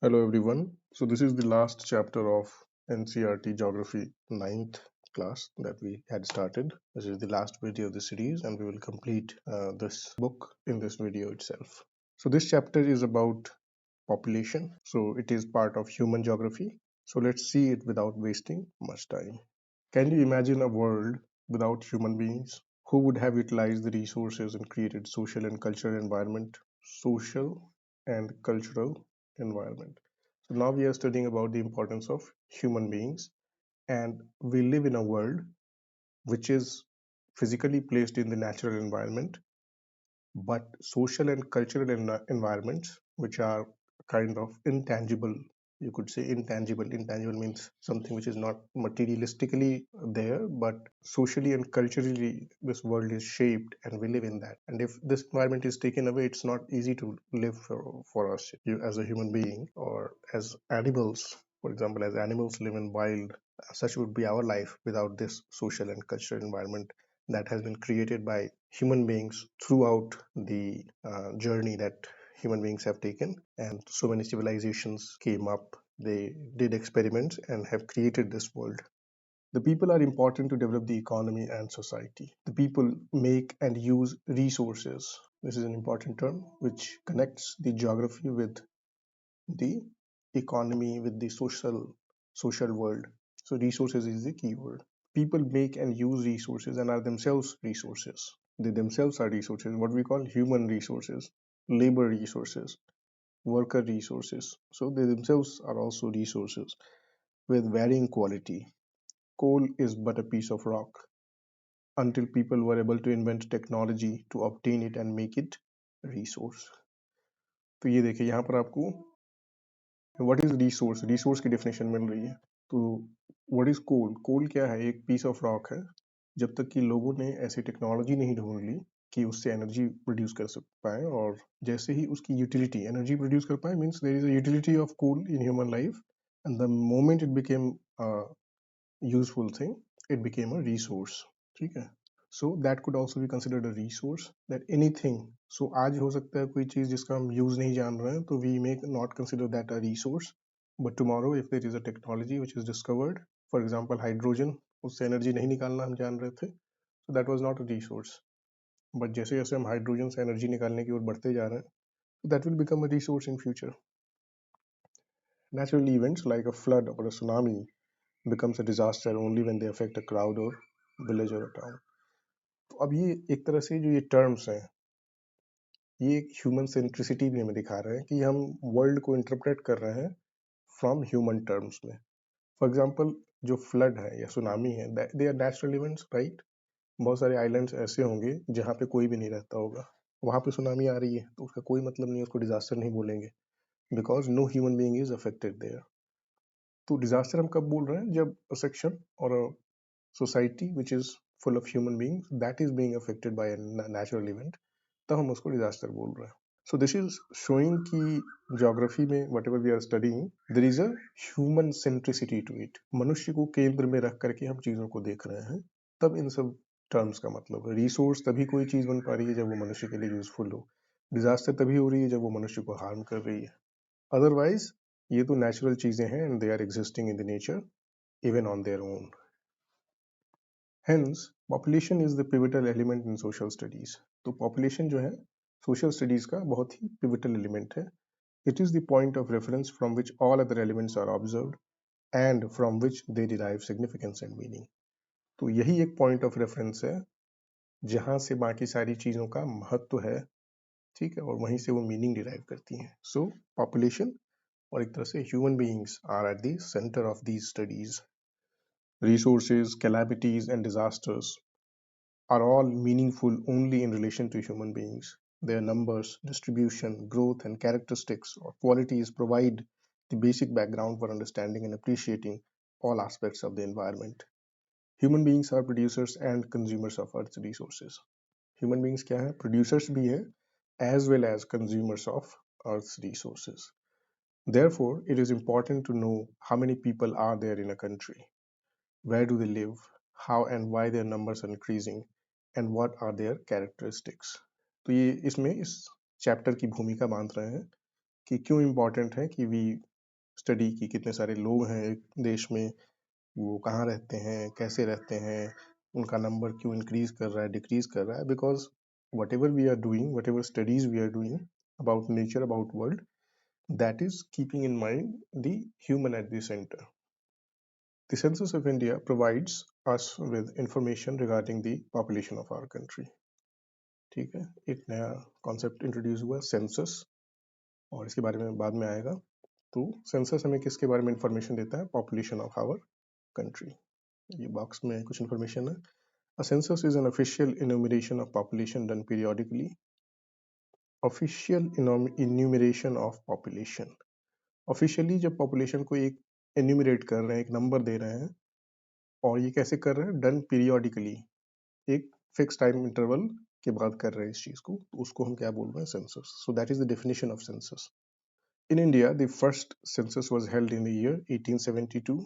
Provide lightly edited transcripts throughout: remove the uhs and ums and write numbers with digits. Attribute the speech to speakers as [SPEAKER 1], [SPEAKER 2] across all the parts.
[SPEAKER 1] Hello everyone. So this is the last chapter of NCRT Geography ninth class that we had started. This is the last video of the series and we will complete this book in this video itself. So this chapter is about population. So it is part of human geography. So let's see it without wasting much time. Can you imagine a world without human beings? Who would have utilized the resources and created social and cultural environment? Social and cultural environment. So now we are studying about the importance of human beings, and we live in a world which is physically placed in the natural environment, but social and cultural environments which are kind of intangible. You could say intangible means something which is not materialistically there, but socially and culturally this world is shaped and we live in that. And if this environment is taken away, it's not easy to live for us, you as a human being or as animals. For example, as animals live in wild, such would be our life without this social and cultural environment that has been created by human beings throughout the journey that human beings have taken. And so many civilizations came up, they did experiments and have created this world. The people are important to develop the economy and society. The people make and use resources. This is an important term which connects the geography with the economy, with the social world. So resources is the key word. People make and use resources and are themselves resources. They themselves are resources, what we call human resources, labor resources, worker resources. So they themselves are also resources with varying quality. Coal is but a piece of rock until people were able to invent technology to obtain it and make it resource. तो ये देखिए यहाँ पर आपको what is resource की definition मिल रही है. तो व्हाट इज कोल क्या है? एक पीस ऑफ रॉक है. जब तक कि लोगों ने ऐसी टेक्नोलॉजी नहीं ढूंढ ली कि उससे एनर्जी प्रोड्यूस कर सक पाए, और जैसे ही उसकी यूटिलिटी एनर्जी प्रोड्यूस कर पाए, means there is a utility of coal in human life, and the moment it became useful thing, it became a resource. ठीक है. So that could also be considered a resource, that anything. So आज हो सकता है कोई चीज जिसका हम यूज नहीं जान रहे हैं, तो we may not consider that a resource, but tomorrow if there is a technology which is discovered, for example hydrogen, उससे एनर्जी नहीं निकालना हम जान रहे थे, so that was not a resource. But जैसे जैसे हम हाइड्रोजन से एनर्जी निकालने की ओर बढ़ते जा रहे हैं, that will become a resource in future. Natural events like a flood or a tsunami becomes a disaster only when they affect a crowd or village or a town. तो अब ये एक तरह से जो ये टर्म्स हैं, ये एक ह्यूमन सेंट्रिसिटी भी हमें दिखा रहे हैं कि हम वर्ल्ड को इंटरप्रेट कर रहे हैं फ्रॉम ह्यूमन टर्म्स में. फॉर एग्जाम्पल, जो फ्लड है या सुनामी है, they are natural events, right. बहुत सारे आइलैंड्स ऐसे होंगे जहाँ पे कोई भी नहीं रहता होगा, वहां पे सुनामी आ रही है तो उसका कोई मतलब नहीं है, उसको डिजास्टर नहीं बोलेंगे, because no human being is affected there. तो डिजास्टर हम कब बोल रहे हैं? जब सेक्शन और society which is full of human beings that is being affected by a natural event, तब हम उसको डिजास्टर बोल रहे हैं. सो दिस इज शोइंग कि ज्योग्राफी में whatever we are studying, there is a human centricity to it. मनुष्य को केंद्र में रख करके हम चीजों को देख रहे हैं. तब इन सब टर्म्स का मतलब है. रिसोर्स तभी कोई चीज बन पा रही है जब वो मनुष्य के लिए यूजफुल हो. डिजास्टर तभी हो रही है जब वो मनुष्य को हार्म कर रही है. अदरवाइज ये तो नेचुरल चीजें हैं and they are existing in the nature even on their own. Hence, population is the pivotal element in social studies. तो population जो है social studies का बहुत ही pivotal element है. It is the point of reference from which all other elements are observed and from which they derive significance and meaning. तो यही एक point of reference है जहां से बाकी सारी चीजों का महत्व है, ठीक है, और वहीं से वो मीनिंग डिराइव करती हैं. सो पॉपुलेशन और एक तरह से human beings are at the centre of these studies. Resources, calamities, and disasters are all meaningful only in relation to human beings. Their numbers, distribution, growth, and characteristics or qualities provide the basic background for understanding and appreciating all aspects of the environment. Human beings are producers and consumers of Earth's resources. Human beings क्या है? Producers भी है as well as consumers of Earth's resources. Therefore, it is important to know how many people are there in a country, where do they live, how and why their numbers are increasing, and what are their characteristics. तो ये इसमें इस chapter की भूमिका बांध रहे हैं कि क्यों इम्पोर्टेंट है कि वी स्टडी कि कितने सारे लोग हैं एक देश में, वो कहाँ रहते हैं, कैसे रहते हैं, उनका नंबर क्यों इंक्रीज कर रहा है, डिक्रीज कर रहा है. Because whatever we are doing, whatever studies we are doing about nature, about world, that is keeping in mind the human at the center. The Census of India provides us with information regarding the population of our country. ठीक है, एक नया concept introduce हुआ census, और इसके बारे में बाद में आएगा. तो सेंसस हमें किसके बारे में इंफॉर्मेशन देता है? Population of our country. ये बॉक्स में कुछ इंफॉर्मेशन है. A census is an official enumeration of population done periodically. Official enumeration of population. Officially जब population को एक enumerate कर रहे हैं, एक नंबर दे रहे हैं, और ये कैसे कर रहे हैं? Done periodically, एक फिक्स टाइम इंटरवल के बाद कर रहे हैं इस चीज को, तो उसको हम क्या बोल रहे हैं? Census. So that is the definition of census. In India the first census was held in the year 1872.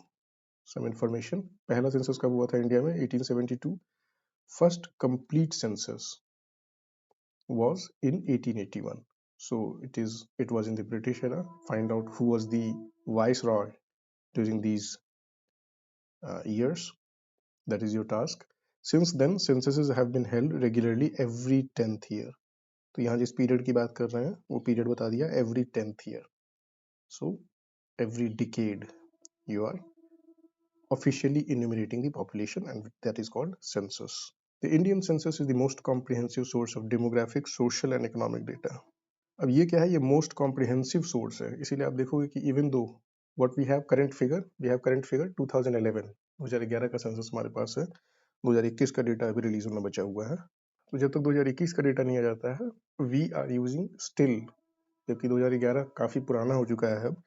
[SPEAKER 1] Some information. पहला सेंसस कब हुआ था इंडिया में? 1872. First complete census was in 1881. So it was in the British era. Find out who was the viceroy during these years. That is your task. Since then, censuses have been held regularly every 10th year. तो यहाँ जिस period की बात कर रहे हैं वो period बता दिया, every 10th year. So every decade you are officially enumerating the population, and that is called census. The Indian census is the most comprehensive source of demographic, social and economic data. अब ये क्या है? ये most comprehensive source है. इसीलिए आप देखोगे कि even though what we have current figure, we have current figure 2011, 2011 का सेंसस हमारे पास है. 2021 का डेटा अभी रिलीज होना बचा हुआ है. तो जब तक 2021 का डेटा नहीं आ जाता है, वी आर यूजिंग स्टिल, जबकि 2011 काफी पुराना हो चुका है अब,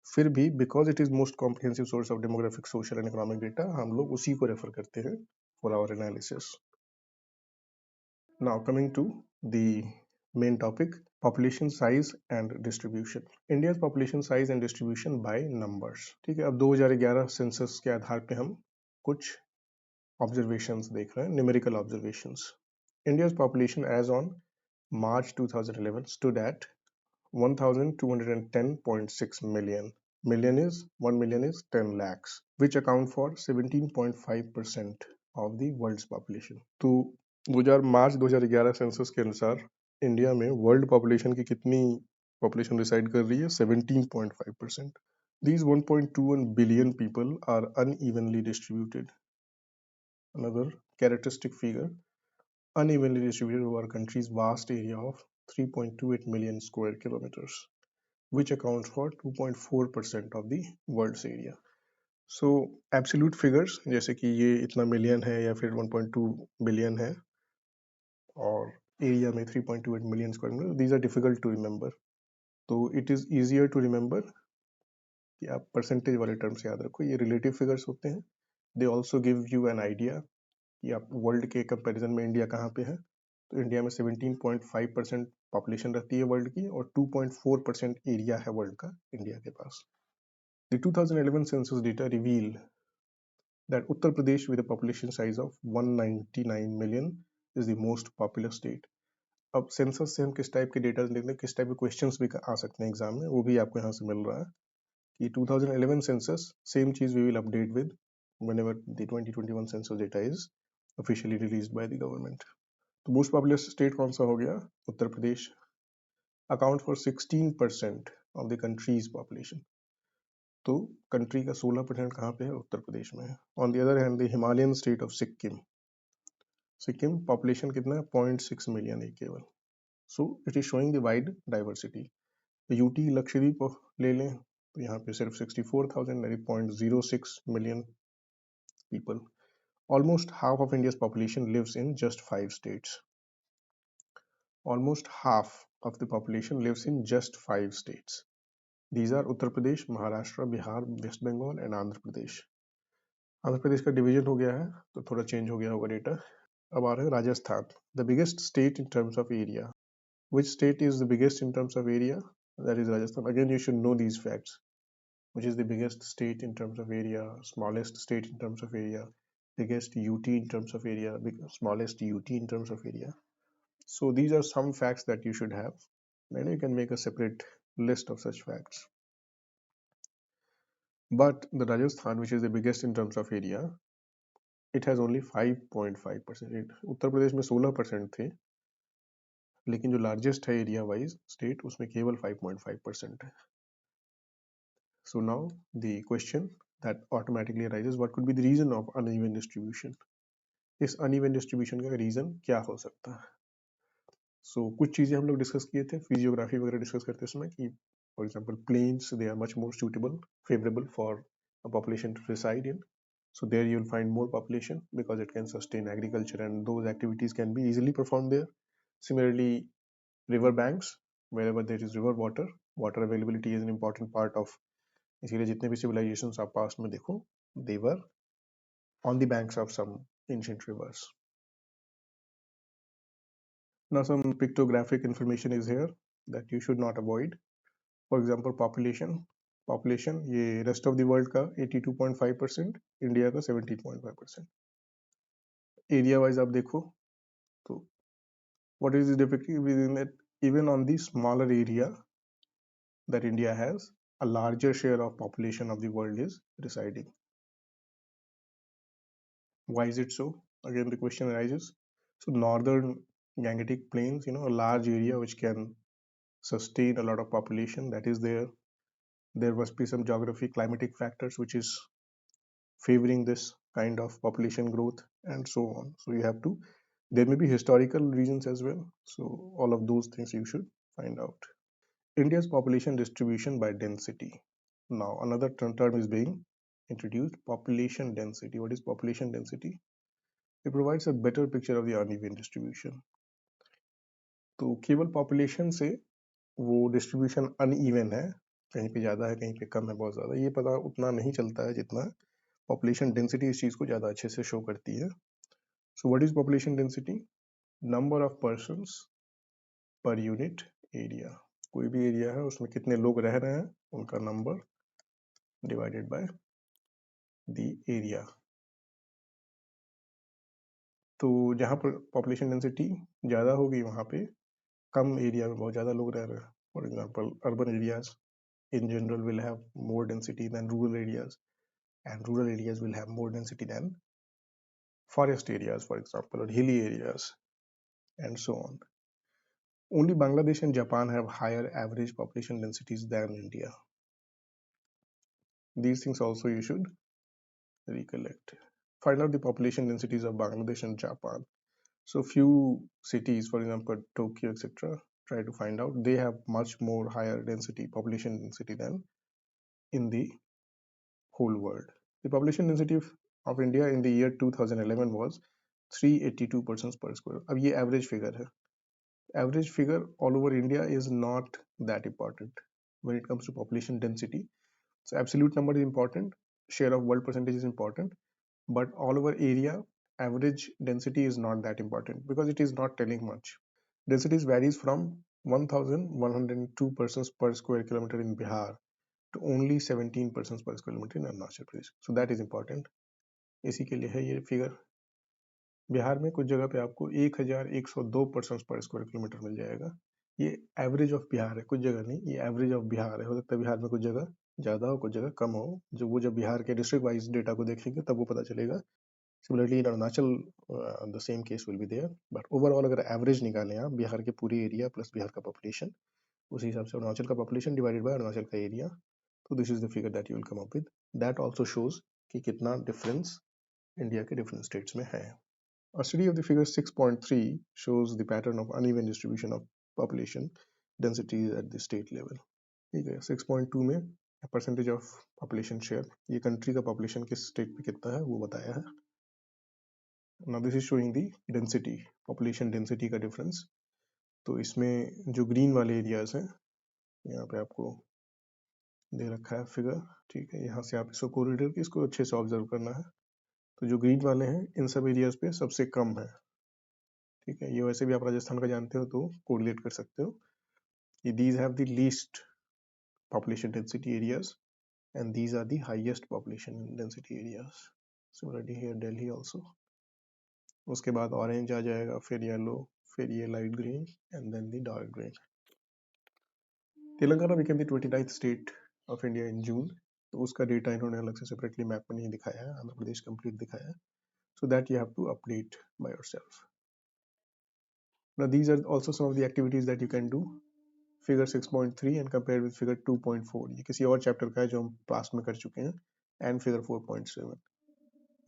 [SPEAKER 1] फिर भी because it is most comprehensive source of demographic, social and economic data, हम लोग उसी को रेफर करते हैं for our analysis. Now coming to the main topic, population size and distribution. India's population size and distribution by numbers. ठीक है, अब 2011 census के आधार पे हम कुछ ऑब्जर्वेशंस देख रहे हैं, numerical observations. India's population as on March 2011 stood at 1210.6 million. Million is 1 million is 10 lakhs, which account for 17.5% of the world's population. तो 2000 मार्च 2011 सेंसस के अनुसार इंडिया में वर्ल्ड पॉपुलेशन की कितनी पॉपुलेशन रिसाइड कर रही है? 17.5%. These 1.21 billion people are unevenly distributed. Another characteristic figure, unevenly distributed over our country's vast area of 3.28 million square kilometers, which accounts for 2.4% of the world's area. So absolute figures जैसे कि ये इतना million है या फिर 1.2 billion है और area में 3.28 million square metre, these are difficult to remember. तो it is easier to remember कि आप परसेंटेज वाले टर्म्स याद रखो. ये रिलेटिव फिगर्स होते हैं. They also give you an idea कि आप वर्ल्ड के कंपैरिजन में इंडिया कहाँ पे है. तो इंडिया में 17.5% पॉपुलेशन रहती है वर्ल्ड की, और 2.4% एरिया है वर्ल्ड का इंडिया के पास. The 2011 census data reveal that Uttar Pradesh, with a population size of 199 million, is the most populous state. अब सेंसस से हम किस टाइप के डेटा लेते हैं, किस टाइप के क्वेश्चंस भी आ सकते हैं एग्जाम में, वो भी आपको यहाँ से मिल रहा है कि 2011 census, same चीज we will update with whenever the 2021 census data is officially released by the government. तो मोस्ट पॉपुलस स्टेट कौन सा हो गया? Uttar Pradesh. Account for 16% of the country's population. तो कंट्री का 16% कहाँ पे है? उत्तर प्रदेश में है. On the other hand the Himalayan state of Sikkim, Sikkim population कितना है? 0.6 मिलियन है केवल. So it is showing the wide diversity. UT Lakshadweep ले लें तो यहाँ पे सिर्फ 64,000, 0.06 million people. Almost half of India's population lives in just 5 states. Almost half of the population lives in just 5 states. These are Uttar Pradesh, Maharashtra, Bihar, West Bengal and Andhra Pradesh. Andhra Pradesh का division हो गया है तो थोड़ा change हो गया होगा data. अब आ रहे हैं Rajasthan, the biggest state in terms of area. Which state is the biggest in terms of area? That is Rajasthan. Again, you should know these facts. Which is the biggest state in terms of area, smallest state in terms of area, biggest UT in terms of area, smallest UT in terms of area. So these are some facts that you should have. Then you can make a separate list of such facts. But the Rajasthan, which is the biggest in terms of area, it has only 5.5%. उत्तर प्रदेश में 16% थे, लेकिन जो largest है area wise state उसमें केवल 5.5% है. So now the question that automatically arises, what could be the reason of uneven distribution? इस uneven distribution का रीजन क्या हो सकता है? So कुछ चीजें हम लोग डिस्कस किए थे, फिजियोग्राफी वगैरह डिस्कस करते समय कि for example plains they are much more suitable, favorable for a population to reside in. So there you will find more population because it can sustain agriculture and those activities can be easily performed there. Similarly, river banks, wherever there is river water, water availability is an important part of. इसीलिए जितने भी civilizations आप past में देखो, they were on the banks of some ancient rivers. Now some pictographic information is here that you should not avoid. For example, population ये rest of the world का 82.5%, India का 17.5%. area wise आप देखो तो what is the difficulty within that? Even on the smaller area that India has, a larger share of population of the world is residing. Why is it so? Again, the question arises. So northern Gangetic Plains, a large area which can sustain a lot of population that is there. There must be some geography, climatic factors which is favoring this kind of population growth and so on. So you have to, there may be historical reasons as well. So all of those things you should find out. India's population distribution by density. Now another term is being introduced, population density. What is population density? It provides a better picture of the uneven distribution. तो केवल population से वो distribution uneven है, कहीं पे ज़्यादा है कहीं पे कम है, बहुत ज़्यादा, ये पता उतना नहीं चलता है जितना पॉपुलेशन डेंसिटी इस चीज़ को ज़्यादा अच्छे से शो करती है. So what is population density? Number of persons per unit area. कोई भी एरिया है उसमें कितने लोग रह रहे हैं उनका number divided by the area. तो जहाँ पर पॉपुलेशन डेंसिटी ज़्यादा होगी वहाँ पे कम एरिया में बहुत ज़्यादा लोग रह रहे हैं. For example urban areas in general will have more density than rural areas, and rural areas will have more density than forest areas, for example, or hilly areas, and so on. Only Bangladesh and Japan have higher average population densities than India. These things also you should recollect. Find out the population densities of Bangladesh and Japan. So few cities, for example Tokyo, etc., try to find out, they have much more higher density, population density than in the whole world. The population density of India in the year 2011 was 382 persons per square. अब ये average figure है. Average figure all over India is not that important when it comes to population density. So absolute number is important, share of world percentage is important, but all over area, average density is not that important because it is not telling much. Densities varies from 1,102 persons per square kilometer in Bihar to only 17 persons per square kilometer in Arunachal Pradesh. So that is important. इसी के लिए है ये figure. Bihar में कुछ जगह पे आपको 1102 पर्सन पर स्क्वायर किलोमीटर मिल जाएगा. ये एवरेज ऑफ बिहार है, कुछ जगह नहीं, ये एवरेज ऑफ बिहार है. हो सकता है बिहार में कुछ जगह ज़्यादा हो कुछ जगह कम हो, जो वो जब बिहार के डिस्ट्रिक्ट वाइज डेटा को देखेंगे तब वो पता चलेगा. Similarly in Arunachal the same case will be there, but overall अगर एवरेज निकालें आप बिहार के पूरे एरिया प्लस बिहार का पॉपुलेशन, उसी हिसाब से अरुणाचल का पॉपुलेशन डिवाइडेड बाय अरुणाचल का एरिया, तो this is the figure that you will come up with. That also shows कि कितना डिफरेंस इंडिया के डिफरेंट स्टेट्स में है. A study of the figure 6.3 shows the pattern of uneven distribution of population densities at the state level. ठीक है, 6.2 में percentage of population share, ये country का पॉपुलेशन किस स्टेट पे कितना है वो बताया है. Now this is showing the density, population density का डिफरेंस. तो इसमें जो ग्रीन वाले एरियाज हैं, यहाँ पे आपको दे रखा है फिगर. ठीक है, यहाँ से आप इसको कोरिडोर की इसको अच्छे से ऑब्जर्व करना है. तो जो ग्रीन वाले हैं इन सब एरियाज पे सबसे कम है. ठीक है, ये वैसे भी आप राजस्थान का जानते हो तो कोरिलेट कर सकते हो. These have the least population density areas and these are the highest population density areas. Similarly here Delhi also. उसके बाद ऑरेंज आ जाएगा, फिर येलो, फिर ये light green and then the dark green. Telangana became the 29th state of India in June, तो उसका data इन्होंने अलग से सेपरेटली मैप में नहीं दिखाया है, आंध्र प्रदेश कंप्लीट दिखाया है. So that you have to update by yourself. Now these are also some of the activities that you can do. Figure 6.3 and compare with figure 2.4. ये किसी और चैप्टर का है जो हम पास में कर चुके हैं. And figure 4.7.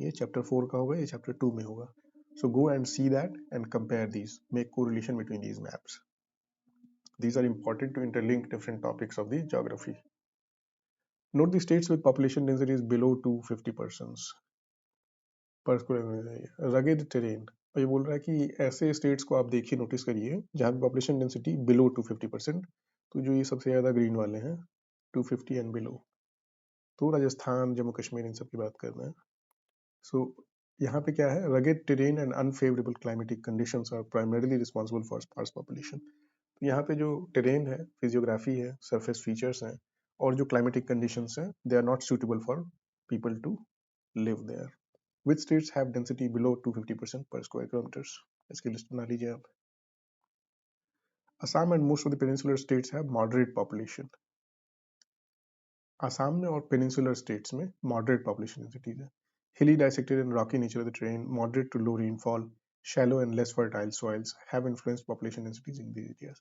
[SPEAKER 1] ये चैप्टर 4 का होगा, ये चैप्टर 2 में होगा. So go and see that and compare these. Make correlation between these maps. These are important to interlink different topics of the geography. Note the states with population densities below 250 persons per square meter. Rugged terrain. और ये बोल रहा है कि ऐसे states को आप देखिए, नोटिस करिए जहाँ पॉपुलेशन डेंसिटी बिलो 250%. तो जो ये सबसे ज़्यादा ग्रीन वाले हैं 250 एंड बिलो, तो राजस्थान, जम्मू कश्मीर, इन सब की बात कर रहे हैं. सो यहाँ पे क्या है, rugged terrain and unfavourable climatic conditions are primarily responsible for sparse population. तो यहाँ पे जो टेरेन है, फिजियोग्राफी है, सरफेस फीचर्स हैं, और जो क्लाइमेटिक कंडीशंस हैं, they are not suitable for people to live there. Which states have density below 250% per square kilometers? इसकी लिस्ट बना लीजिए आप. Assam and most of the peninsular states have moderate population. Assam में और peninsular states में moderate population densities है. Hilly, dissected and rocky nature of the terrain, moderate to low rainfall, shallow and less fertile soils have influenced population densities in these areas.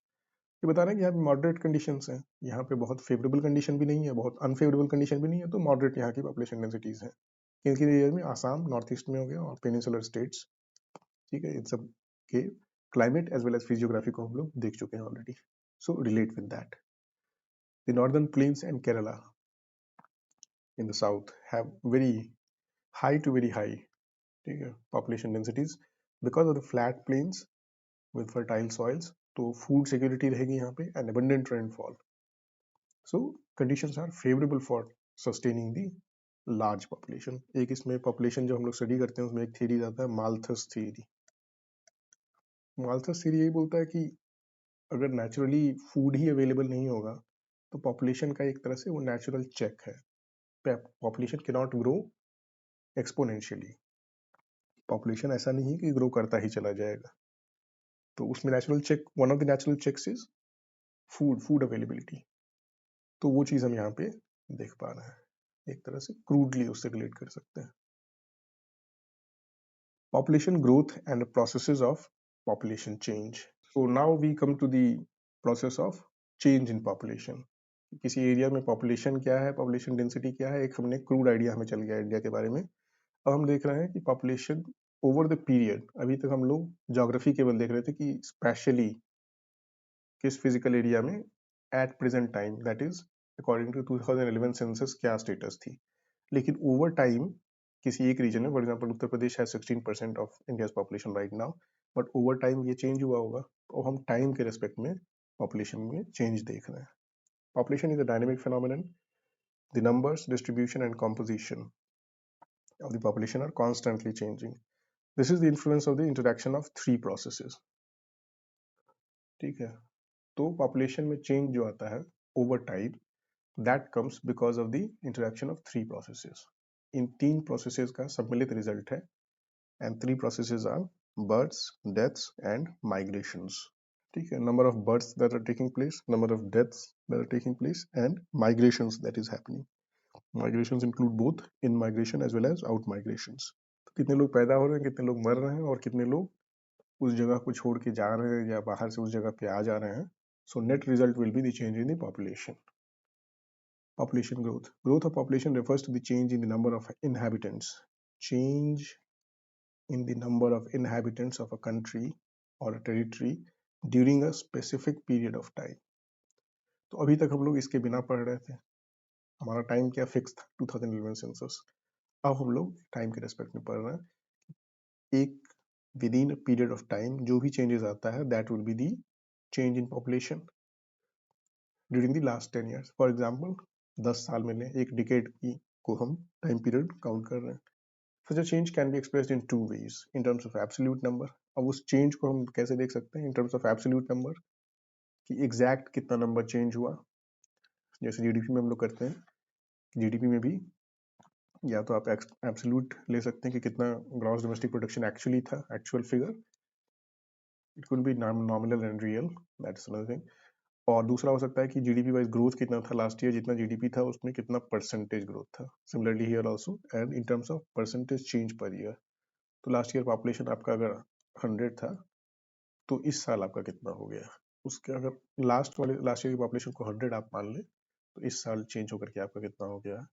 [SPEAKER 1] ये बता रहे हैं कि यहाँ पे moderate conditions हैं. यहाँ पे बहुत favorable condition भी नहीं है, बहुत unfavorable condition भी नहीं है, तो moderate यहाँ की population densities हैं. किन एरिया में? आसाम नॉर्थ ईस्ट में हो गया, और पेनिसुलर स्टेट्स. ठीक है, इन सब के climate as well as physiography को हम लोग देख चुके हैं already. So relate with that. The northern plains and Kerala in the south have very high to very high, ठीक है, population densities because of the flat plains with fertile soils. तो food security रहेगी यहाँ पे and abundant rainfall. So conditions are favourable for sustaining the large population. एक इसमें population जो हम लोग स्टडी करते हैं उसमें एक थ्योरी आता है, माल्थस थ्योरी. माल्थस थ्योरी यही बोलता है कि अगर नेचुरली फूड ही अवेलेबल नहीं होगा तो पॉपुलेशन का एक तरह से वो नेचुरल चेक है. Population can not grow exponentially. Population ऐसा नहीं है कि ग्रो करता ही चला जाएगा. तो उसमें natural check, one of the natural checks is food availability. तो वो चीज हम यहाँ पे देख पा रहे हैं, एक तरह से क्रूडली उससे रिलेट कर सकते हैं. Population growth and processes of population change. So now we come to the process of change in population. किसी एरिया में पॉपुलेशन क्या है, पॉपुलेशन डेंसिटी क्या है, एक हमने क्रूड आइडिया हमें चल गया इंडिया के बारे में. अब हम देख रहे हैं कि पॉपुलेशन ओवर द पीरियड. अभी तक हम लोग ज्योग्राफी केवल देख रहे थे कि स्पेशली किस फिजिकल एरिया में at present time, that is according to 2011 census क्या स्टेटस थी. लेकिन ओवर टाइम किसी एक रीजन में, फॉर एग्जांपल उत्तर प्रदेश है 16% of India's population right now, but over time ये चेंज हुआ होगा. और हम टाइम के रेस्पेक्ट में पॉपुलेशन में चेंज देख रहे हैं. Population is a dynamic phenomenon. The numbers, distribution and composition of the population are constantly changing. This is the influence of the interaction of three processes. ठीक है, तो population में change जो आता है over time, that comes because of the interaction of three processes. इन तीन processes का सम्मिलित result है, and three processes are births, deaths and migrations. ठीक है, number of births that are taking place, number of deaths that are taking place and migrations that is happening. Migrations include both in migration as well as out migrations. तो कितने लोग पैदा हो रहे हैं, कितने लोग मर रहे हैं, और कितने लोग उस जगह को छोड़ के जा रहे हैं या बाहर से उस जगह पे आ जा रहे हैं. So net result will be the change in the population. Population growth. Growth of population refers to the change in the number of inhabitants. Change in the number of inhabitants of a country or a territory during a specific period of time. तो अभी तक हम लोग इसके बिना पढ़ रहे थे. हमारा टाइम क्या फिक्स था, 2011 सेंसस. अब हम लोग टाइम के रेस्पेक्ट में पढ़ रहे हैं. एक with in period of time जो भी चेंजेस आता है that will be the change in population during the last 10 years. For example 10 साल में ले, एक डिकेड की को हम टाइम पीरियड काउंट कर रहे हैं. Such a change can be expressed in two ways. In terms of absolute number. अब उस चेंज को हम कैसे देख सकते हैं? In terms of absolute number, कि एग्जैक्ट कितना नंबर चेंज हुआ. जैसे जीडीपी में हम लोग करते हैं, जीडीपी में भी या तो आप एब्सोल्यूट ले सकते हैं कि कितना ग्रॉस डोमेस्टिक प्रोडक्शन एक्चुअली था, actual figure. It could be nominal and real, that's another thing. और दूसरा हो सकता है कि जीडीपी वाइज ग्रोथ कितना था लास्ट ईयर, जितना जीडीपी था उसमें कितना परसेंटेज ग्रोथ था, similarly here also, and in terms of percentage change per year. तो लास्ट ईयर पॉपुलेशन आपका अगर 100 था तो इस साल आपका कितना हो गया, उसके अगर लास्ट ईयर की पॉपुलेशन को 100 आप मान लें तो इस साल चेंज होकर के आपका कितना हो गया,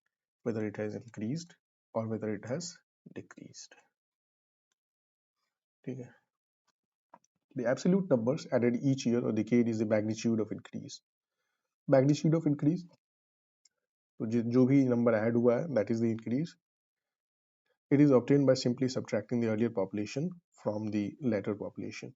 [SPEAKER 1] whether it has increased or whether it has decreased। ठीक है, the absolute numbers added each year or decade is the magnitude of increase। magnitude of increase, तो जो भी नंबर ऐड हुआ है that is the increase। it is obtained by simply subtracting the earlier population from the later population।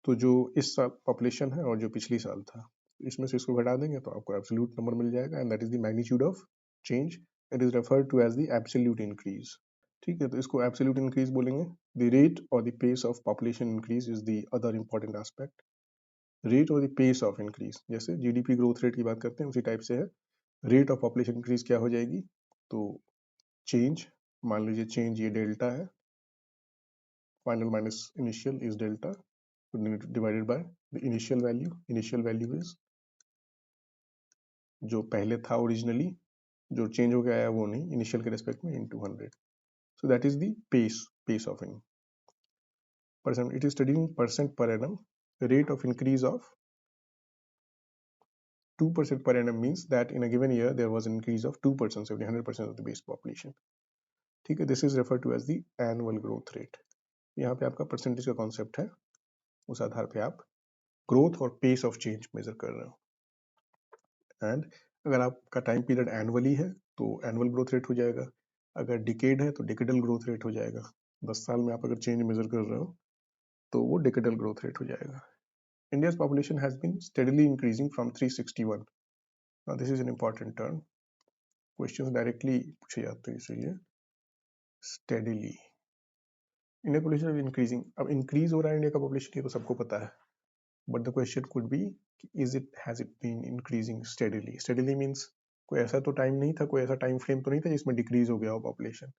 [SPEAKER 1] तो जो इस साल population है और जो पिछली साल था इसमें से इसको घटा देंगे तो आपको एब्सोल्यूट नंबर मिल जाएगा, and that is the magnitude of change. It is referred to as the absolute increase. ठीक है, तो इसको एब्सोल्यूट इंक्रीज बोलेंगे। द रेट और the pace of population increase is the other important aspect. Rate और the pace of increase, जैसे GDP growth rate की बात करते हैं उसी टाइप से है। रेट ऑफ पॉपुलेशन इंक्रीज क्या हो जाएगी, तो चेंज, मान लीजिए चेंज ये डेल्टा है, final minus initial is delta divided by the initial value. Initial value is जो पहले था ओरिजिनली, जो चेंज हो गया है वो नहीं, इनिशियल के रेस्पेक्ट में into 100। So that is the pace of in percent. It is studied in percent per annum. Rate of increase of 2% per annum means that in a given year there was an increase of 2%, 100% of the base population। ठीक है, this is refer to as the annual growth rate. यहाँ पे आपका percentage का concept है, उस आधार पे आप ग्रोथ और पेस ऑफ चेंज मेजर कर रहे हो। एंड अगर आपका टाइम पीरियड एनुअली है तो एनुअल ग्रोथ रेट हो जाएगा, अगर डिकेड है तो डिकेडल ग्रोथ रेट हो जाएगा। 10 साल में आप अगर चेंज मेजर कर रहे हो तो वो डिकेडल ग्रोथ रेट हो जाएगा। India's population has been steadily increasing from 361। Now this is an important term, questions directly पूछे जाते हैं इसीलिए। steadily Indian population is increasing। अब increase हो रहा है इंडिया का पॉपुलेशन, ये तो सबको पता है, but the question could be has it been increasing steadily। steadily means कोई ऐसा तो टाइम नहीं था, कोई ऐसा टाइम फ्रेम तो नहीं था जिसमें डिक्रीज हो गया हो पॉपुलेशन।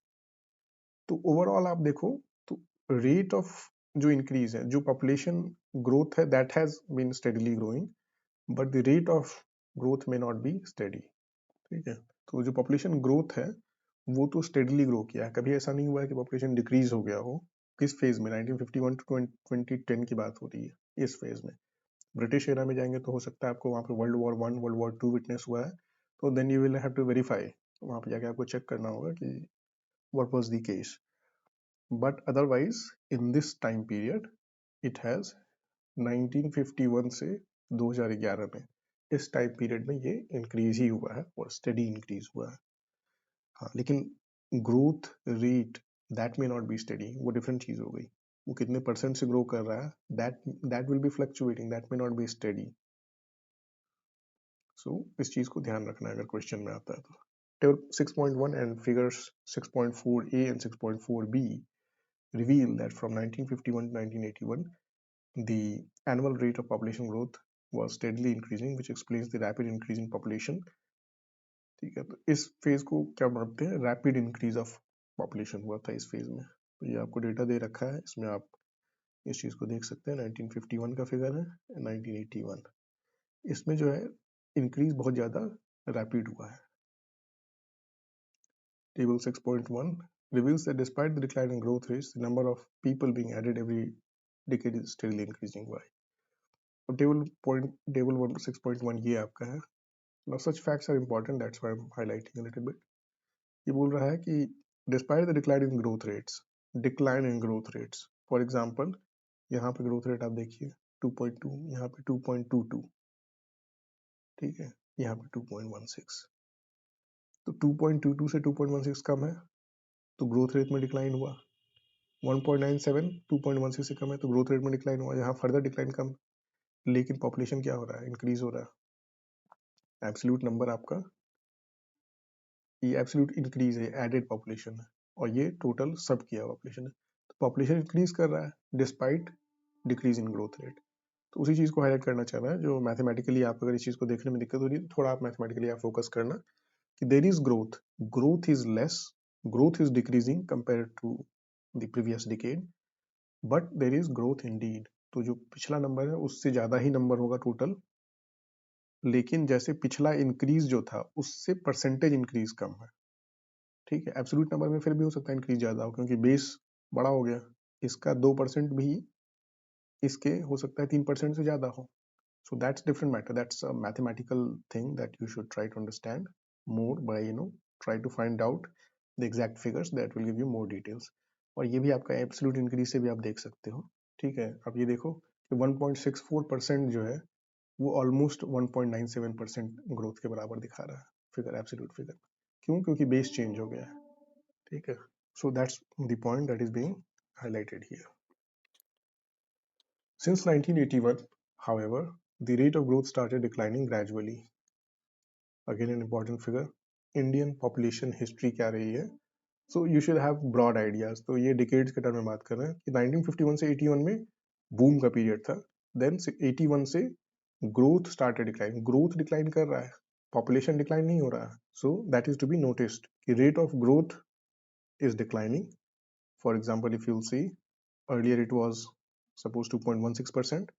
[SPEAKER 1] तो ओवरऑल आप देखो तो रेट ऑफ जो इंक्रीज है, जो पॉपुलेशन ग्रोथ है, that has been steadily growing, but the rate of growth may not be steady. ठीक है, तो जो पॉपुलेशन ग्रोथ है वो तो स्टेडीली ग्रो किया है, कभी ऐसा नहीं हुआ है कि पॉपुलेशन डिक्रीज हो गया हो। किस फेज में, 1951 टू 2010 की बात हो रही है, इस फेज में। ब्रिटिश एरा में जाएंगे तो हो सकता है आपको वहाँ पे वर्ल्ड वॉर 1 वर्ल्ड वॉर 2 विटनेस हुआ है, तो then you will have to verify, वहाँ पे जाके आपको चेक करना होगा कि what was the case. But otherwise in this time period it has 1951 से 2011 में, इस टाइम पीरियड में ये इंक्रीज ही हुआ है और स्टडी इंक्रीज हुआ है। हाँ, लेकिन growth rate that may not be study, वो डिफरेंट चीज हो गई। वो कितने परसेंट से ग्रो कर रहा है, that will be fluctuating, that may not be study. So इस चीज को ध्यान रखना है अगर क्वेश्चन में आता है तो। Table 6.1 and figures 6.4a and 6.4b reveal that from 1951 to 1981 the annual rate of population growth was steadily increasing, which explains the rapid increase in population। ठीक है, तो इस फेज को क्या मानते हैं, रैपिड इंक्रीज ऑफ पॉपुलेशन हुआ था इस फेज में। तो ये आपको डेटा दे रखा है, इसमें आप इस चीज को देख सकते हैं। 1951 का फिगर है, 1981, इसमें जो है इंक्रीज बहुत ज्यादा रैपिड हुआ है। Table 6.1 reveals that despite the decline in growth rates, the number of people being added every decade is steadily increasing। Why? अब table 6.1 ये आपका है। Now such facts are important, that's why I'm highlighting a little bit। ये बोल रहा है कि despite the decline in growth rates, for example यहाँ पे ग्रोथ रेट आप देखिए 2.2, यहाँ पे 2.22, ठीक है, यहाँ पे 2.16। तो 2.22 से 2.16 कम है तो ग्रोथ रेट में डिक्लाइन हुआ। 1.97 2.16 से कम है तो ग्रोथ रेट में डिक्लाइन हुआ, यहाँ फर्दर डिक्लाइन कम। लेकिन पॉपुलेशन क्या हो रहा है, इंक्रीज हो रहा है। एब्सोल्यूट नंबर आपका, ये एब्सोल्यूट इंक्रीज है, एडेड पॉपुलेशन है, और ये टोटल सब किया पॉपुलेशन है। तो पॉपुलेशन इंक्रीज कर रहा है despite decrease in growth rate. तो उसी चीज को हाईलाइट करना चाह रहा है, जो मैथमेटिकली आप अगर इस चीज को देखने में दिक्कत हो रही है तो थोड़ा आप मैथमेटिकली आप फोकस करना कि there is growth, growth is less, growth is decreasing compare to the previous decade, but there is growth indeed. तो जो पिछला नंबर है उससे ज्यादा ही नंबर होगा टोटल लेकिन जैसे पिछला इंक्रीज जो था उससे परसेंटेज इंक्रीज कम है। ठीक है, एब्सोल्यूट नंबर में फिर भी हो सकता है इंक्रीज ज्यादा हो क्योंकि बेस बड़ा हो गया। इसका 2% भी इसके हो सकता है 3% से ज्यादा हो। So that's different matter. That's a mathematical thing that you should try to understand more by try to find out the exact figures that will give you more details. और ये भी आपका एब्सोल्यूट इंक्रीज से भी आप देख सकते हो। ठीक है, अब ये देखो कि 1.64% जो है वो ऑलमोस्ट 1.97% ग्रोथ के बराबर दिखा रहा है फिगर, एब्सोल्यूट फिगर। क्यों? क्योंकि बेस चेंज हो गया है। ठीक है, so that's the point that is being highlighted here. Since 1981, however, the rate of growth started declining gradually. Again an important figure. Indian population history क्या रही है? So you should have broad ideas. तो ये decades के term में बात कर रहे हैं कि 1951 से 81 में boom का पीरियड था, then 81 से growth started decline. growth decline कर रहा है, population decline नहीं हो रहा है. So that is to be noticed कि rate of growth is declining. For example, if you'll see, earlier it was supposed 2.16%,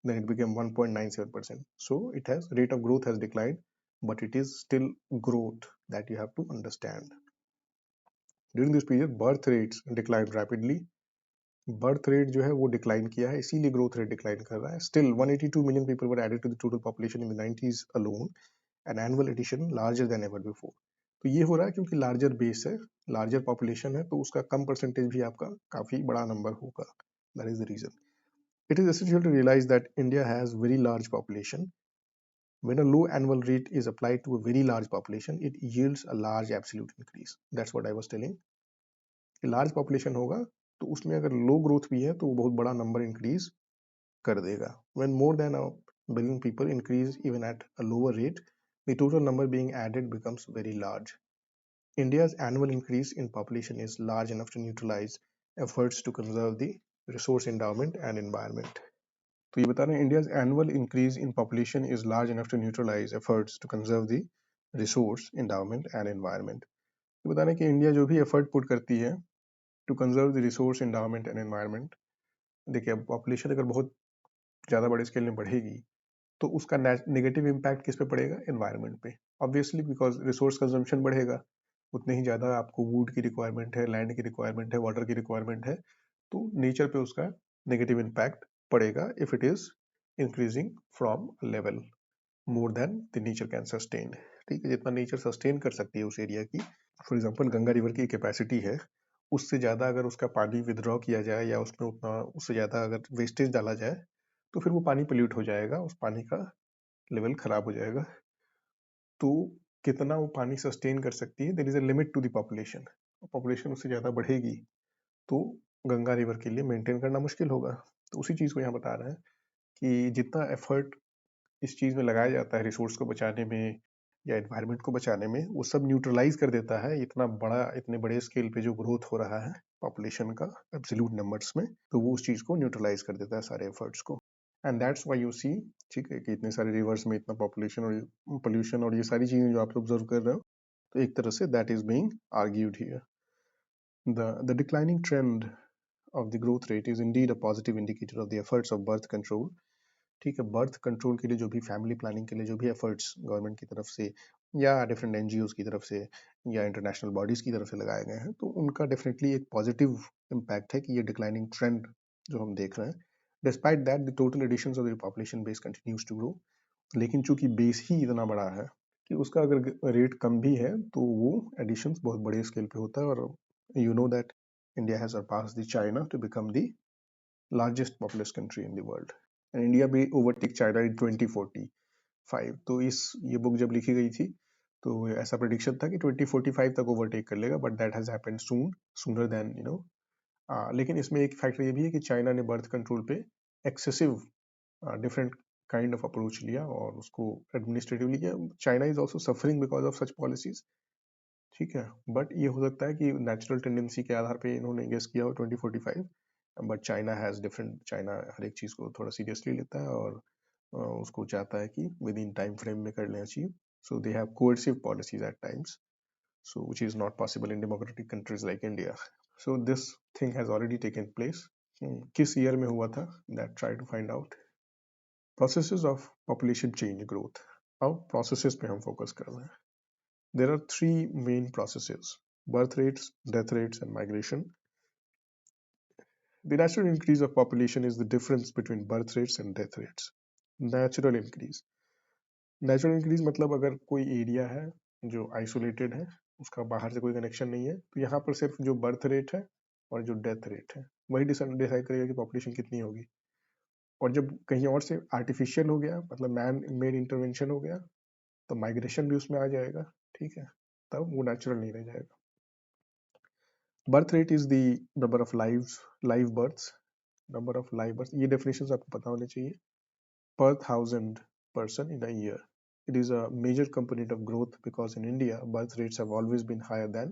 [SPEAKER 1] then it became 1.97%. So it has rate of growth has declined, but it is still growth that you have to understand. During this period, birth rates declined rapidly. Birth rate जो है वो decline किया है, इसीलिए growth rate decline कर रहा है. Still 182 million people were added to the total population in the 90s alone, an annual addition larger than ever before. तो ये हो रहा है क्योंकि लार्जर बेस है, लार्जर पॉपुलेशन है, तो उसका कम परसेंटेज भी आपका काफी बड़ा नंबर होगा. That is the reason. It is essential to realize that India has very large population. When a low annual rate is applied to a very large population, it yields a large absolute increase. That's what I was telling. Large population होगा तो उसमें अगर low growth भी है तो वो बहुत बड़ा number increase कर देगा. When more than a billion people increase even at a lower rate, the total number being added becomes very large. India's annual increase in population is large enough to neutralize efforts to conserve the resource endowment and environment. तो ये बता रहे हैं India's annual increase in population is large enough to neutralise efforts to conserve the resource endowment and environment. ये बता रहे हैं कि इंडिया जो भी एफर्ट पुट करती है to conserve the resource endowment and environment. देखिए, अब पॉपुलेशन अगर बहुत ज़्यादा बड़े स्केल में बढ़ेगी तो उसका नेगेटिव इम्पैक्ट किस पे पड़ेगा? एनवायरनमेंट पे. ऑब्वियसली, बिकॉज रिसोर्स कंजम्पशन बढ़ेगा, उतने ही ज़्यादा आपको वुड की रिक्वायरमेंट है, लैंड की रिक्वायरमेंट है, वाटर की रिक्वायरमेंट है, तो नेचर पे उसका नेगेटिव इम्पैक्ट पड़ेगा if it is increasing from level more than the nature can sustain. ठीक है, जितना नेचर सस्टेन कर सकती है उस एरिया की. फॉर एग्जांपल, गंगा रिवर की कैपेसिटी है, उससे ज़्यादा अगर उसका पानी विदड्रॉ किया जाए या उसमें उतना उससे ज़्यादा अगर वेस्टेज डाला जाए तो फिर वो पानी पोल्यूट हो जाएगा, उस पानी का लेवल खराब हो जाएगा. तो कितना वो पानी सस्टेन कर सकती है, there is a limit to the population. Population उससे ज़्यादा बढ़ेगी तो गंगा रिवर के लिए मेंटेन करना मुश्किल होगा. तो उसी चीज़ को यहाँ बता रहे हैं कि जितना एफर्ट इस चीज़ में लगाया जाता है रिसोर्स को बचाने में या एनवायरनमेंट को बचाने में, वो सब न्यूट्रलाइज कर देता है इतने बड़े स्केल पे जो ग्रोथ हो रहा है पॉपुलेशन का एब्सोल्यूट नंबर्स में, तो वो उस चीज़ को न्यूट्रलाइज कर देता है सारे एफर्ट्स को. And that's why you see, ठीक है, कि इतने सारे रिवर्स में इतना पॉपुलेशन और पोल्यूशन और ये सारी चीज़ें जो आप ऑब्जर्व कर रहे हो, तो एक तरह say that is being argued here. The declining trend of the growth rate is indeed a positive indicator of the efforts of birth control. ठीक है, बर्थ कंट्रोल के लिए जो भी फैमिली प्लानिंग के लिए जो भी एफर्ट्स गवर्नमेंट की तरफ से या डिफरेंट एनजीओज की तरफ से या इंटरनेशनल बॉडीज की तरफ से लगाए गए हैं, तो उनका डेफिनेटली एक पॉजिटिव इम्पैक्ट है कि ये डिक्लाइनिंग ट्रेंड जो हम देख रहे हैं. Despite that the total additions of the population base continues to grow. लेकिन चूंकि बेस ही इतना बड़ा है कि उसका अगर रेट कम भी है तो वो एडिशंस बहुत बड़े स्केल पे होता है. और you know that India has surpassed the China to become the largest populous country in the world. And India may overtake China in 2045. तो ये बुक जब लिखी गई थी तो ऐसा प्रेडिक्शन था कि 2045 तक ओवरटेक कर लेगा, but that has happened sooner than लेकिन इसमें एक फैक्टर ये भी है कि चाइना ने बर्थ कंट्रोल पे excessive different kind of approach लिया और उसको एडमिनिस्ट्रेटिवली किया. China is also suffering because of such policies. ठीक है, बट ये हो सकता है कि नेचुरल टेंडेंसी के आधार पे इन्होंने गेस किया हो 2045. But China has different, China हर एक चीज़ को थोड़ा सीरियसली लेता है और उसको चाहता है कि विद इन टाइम फ्रेम में कर लें achieve. So they have coercive policies at times, so which is not possible in democratic countries like India. So this thing has already taken place. किस ईयर में हुआ था? That try to find out. Processes of population change growth. अब processes पे हम focus कर रहे हैं. There are three main processes: birth rates, death rates, and migration. The natural increase of population is the difference between birth rates and death rates. Natural increase. Natural increase मतलब अगर कोई area है जो isolated है, उसका बाहर से कोई कनेक्शन नहीं है, तो यहाँ पर सिर्फ जो बर्थ रेट है और जो डेथ रेट है वही डिसाइड करेगा कि पॉपुलेशन कितनी होगी. और जब कहीं और से आर्टिफिशियल हो गया, मतलब मैन मेड इंटरवेंशन हो गया, तो माइग्रेशन भी उसमें आ जाएगा. ठीक है, तब वो नेचुरल नहीं रह जाएगा. Birth rate is the number of live births. Number of live births, ये डेफिनेशन आपको पता होने चाहिए. Per thousand person in a year. It is a major component of growth because in India, birth rates have always been higher than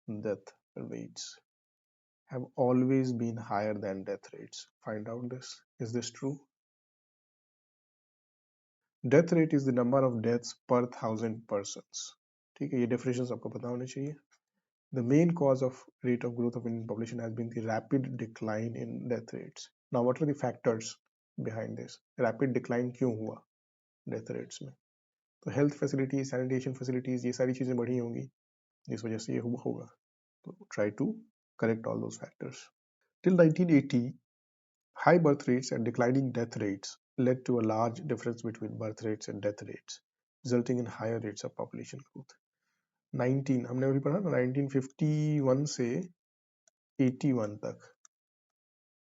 [SPEAKER 1] death rates. Have always been higher than death rates. Find out this. Is this true? Death rate is the number of deaths per thousand persons. ठीक है, ये definitions आपको पता होने चाहिए. The main cause of rate of growth of Indian population has been the rapid decline in death rates. Now, what are the factors behind this? Rapid decline क्यों हुआ death rates में? तो हेल्थ फैसिलिटीज, सैनिटेशन फैसिलिटीज, ये सारी चीजें बढ़ी होंगी जिस वजह से ये होगा. तो try to correct all those factors. Till 1980, high birth rates and declining death rates led to a large difference between birth rates and death rates, resulting in higher rates of population growth. 19 हमने अभी पढ़ा ना, 1951 से 81 तक,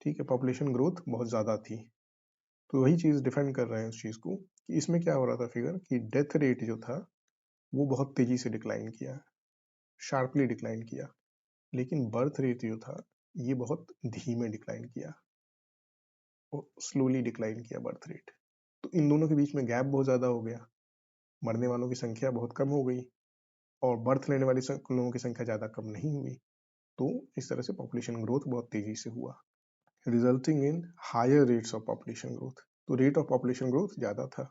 [SPEAKER 1] ठीक है, population growth बहुत ज्यादा थी. तो वही चीज डिफेंड कर रहे हैं उस चीज को कि इसमें क्या हो रहा था फिगर, कि डेथ रेट जो था वो बहुत तेजी से डिक्लाइन किया, शार्पली डिक्लाइन किया, लेकिन बर्थ रेट जो था ये बहुत धीमे डिक्लाइन किया, वो स्लोली डिक्लाइन किया बर्थ रेट. तो इन दोनों के बीच में गैप बहुत ज़्यादा हो गया, मरने वालों की संख्या बहुत कम हो गई और बर्थ लेने वाले लोगों की संख्या ज़्यादा कम नहीं हुई. तो इस तरह से पॉपुलेशन ग्रोथ बहुत तेजी से हुआ, resulting in higher rates of population growth. तो रेट ऑफ पॉपुलेशन ग्रोथ ज़्यादा था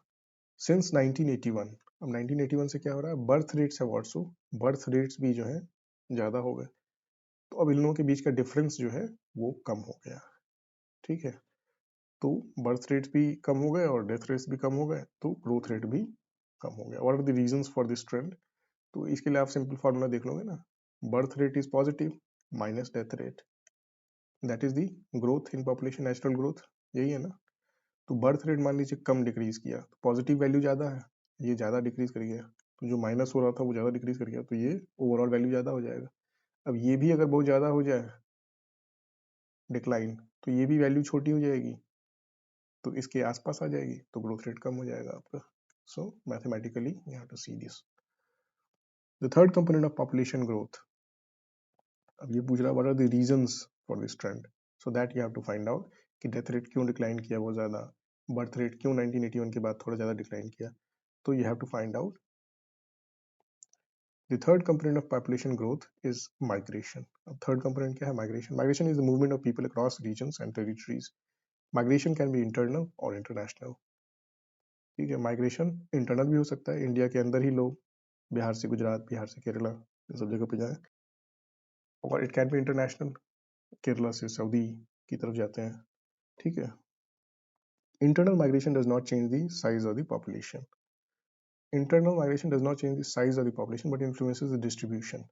[SPEAKER 1] सिंस 1981. अब 1981 से क्या हो रहा है, बर्थ रेट्स है ऑल्सो, बर्थ रेट्स भी जो है ज़्यादा हो गए. तो अब इन लोगों के बीच का डिफरेंस जो है वो कम हो गया. ठीक है, तो बर्थ रेट भी कम हो गए और डेथ रेट्स भी कम हो गए, तो ग्रोथ रेट भी कम हो गया. What are the reasons for this trend? तो इसके लिए आप सिंपल फॉर्मूला देख लोगे ना, birth rate is positive minus death rate, that is the growth in population, natural growth, यही है ना. तो बर्थ रेट मान लीजिए कम डिक्रीज किया, तो पॉजिटिव वैल्यू ज्यादा है, ये ज्यादा डिक्रीज कर गया, तो जो माइनस हो रहा था वो ज्यादा डिक्रीज कर गया, तो ये ओवरऑल वैल्यू ज्यादा हो जाएगा. अब ये भी अगर बहुत ज्यादा हो जाए डिक्लाइन, तो ये भी वैल्यू छोटी हो जाएगी, तो इसके आसपास आ जाएगी, तो ग्रोथ रेट कम हो जाएगा आपका. So mathematically you have to see this. The third component of population growth. अब ये पूछ रहा है what are the reasons for this trend, so that you have to find out कि डेथ रेट क्यों डिक्लाइन किया बहुत ज्यादा, बर्थ रेट क्यों 1981 के बाद थोड़ा ज्यादा डिक्लाइन किया. तो you have to find out. The third component of population growth is migration. अब third component क्या है, migration. Migration is the movement of people across regions and territories. Migration can be internal or international. ठीक है, migration internal भी हो सकता है, India के अंदर ही लोग बिहार से गुजरात, बिहार से केरला, ये सब जगह पे जाए, और it can be international, Kerala से सऊदी की तरफ जाते हैं. ठीक है. Internal migration does not change the size of the population. Internal migration does not change the size of the population but influences the distribution.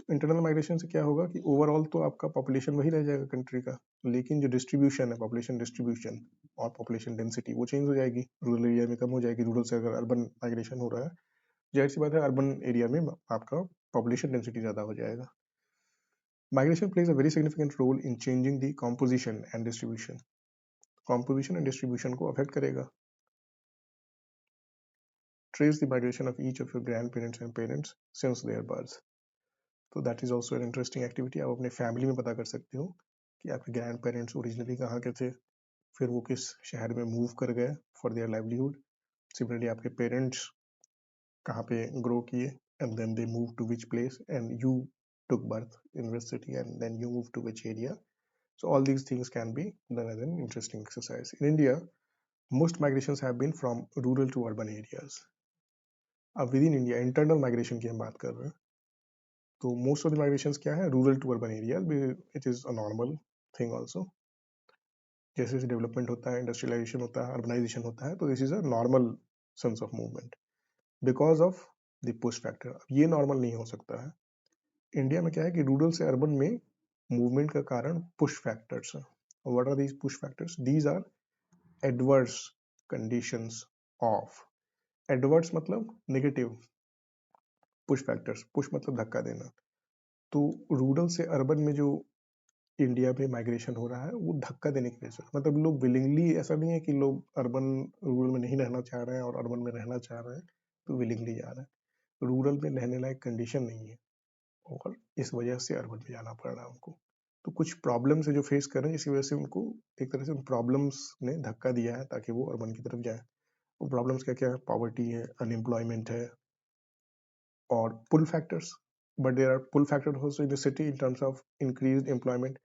[SPEAKER 1] Internal migration से क्या होगा कि ओवरऑल तो आपका पॉपुलेशन वही रह जाएगा कंट्री का, लेकिन जो डिस्ट्रीब्यूशन है, पॉपुलेशन डिस्ट्रीब्यूशन और पॉपुलेशन डेंसिटी, वो चेंज हो जाएगी, रूरल एरिया में कम हो जाएगी, रूरल से अगर अर्बन माइग्रेशन हो रहा है, जाहिर सी बात है अर्बन एरिया में आपका पॉपुलेशन डेंसिटी ज़्यादा हो जाएगा. Migration plays a very significant role in changing the composition and distribution. Composition and distribution को अफेक्ट करेगा. Trace the migration of each of your grandparents and parents since their birth. तो that is also an interesting activity. आप अपने family में पता कर सकते हो कि आपके ग्रैंड पेरेंट्स ओरिजिनली कहाँ के थे, फिर वो किस शहर में मूव कर गए फॉर देयर लाइवलीहुड. सिमिलरली आपके पेरेंट्स कहाँ पे ग्रो किए, and then they move to which place, and you took birth in which city, and then you move to which area. So all these things can be done as an interesting exercise. In India, most migrations have been from rural to urban areas. अब with in India internal migration की हम बात कर रहे हैं, तो most of the migrations क्या है, rural to urban areas. It is a normal thing also. जैसे जैसे डेवलपमेंट होता है, इंडस्ट्रियलाइजेशन होता है, अर्बनाइजेशन होता है, तो this is a normal sense of movement because of the push factor. ये नॉर्मल नहीं हो सकता है। इंडिया में क्या है कि रूरल से अर्बन में मूवमेंट का कारण पुश फैक्टर्स है। What are these push factors? These are adverse conditions of, adverse मतलब नेगेटिव, पुश फैक्टर्स, पुश मतलब धक्का देना। तो रूरल से अर्बन में जो इंडिया में माइग्रेशन हो रहा है वो धक्का देने की वजह से, मतलब लोग विलिंगली, ऐसा नहीं है कि लोग अर्बन रूरल में नहीं रहना चाह रहे हैं और अर्बन में रहना चाह रहे हैं तो विलिंगली जा रहे हैं। रूरल में रहने लायक कंडीशन नहीं है और इस वजह से अर्बन में जाना पड़ रहा है उनको। तो कुछ प्रॉब्लम्स है जो फेस कर रहे हैं, जिसकी वजह से उनको एक तरह से उन प्रॉब्लम्स ने धक्का दिया है ताकि वो अर्बन की तरफ जाए। वो प्रॉब्लम्स क्या क्या है? पॉवर्टी है, अनएम्प्लॉयमेंट है और pull factors. But there are pull factors also in the city in terms of increased employment.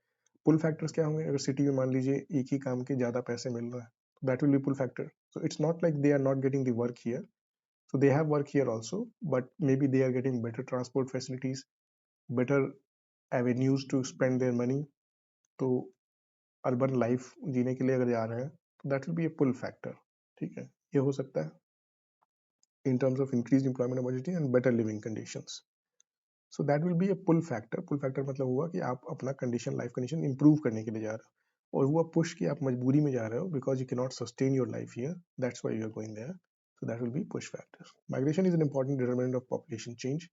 [SPEAKER 1] Pull factors क्या होंगे? अगर सिटी में मान लीजिए एक ही काम के ज्यादा पैसे मिल रहा है, that will be pull factor. So it's not like they are not getting the work here, so they have work here also, but maybe they are getting better transport facilities, better avenues to spend their money। तो urban life जीने के लिए अगर जा रहे हैं तो that will be a pull factor. ठीक है, ये हो सकता है in terms of increase employment opportunity and better living conditions. So that will be a pull factor. Pull factor मतलब हुआ कि आप अपना कंडीशन, लाइफ कंडीशन इंप्रूव करने के लिए जा रहे हो, और हुआ पुश कि आप मजबूरी में जा रहे हो because you can not sustain your life here, that's why you are going there. So that will be push factors. Migration is an important determinant of population change.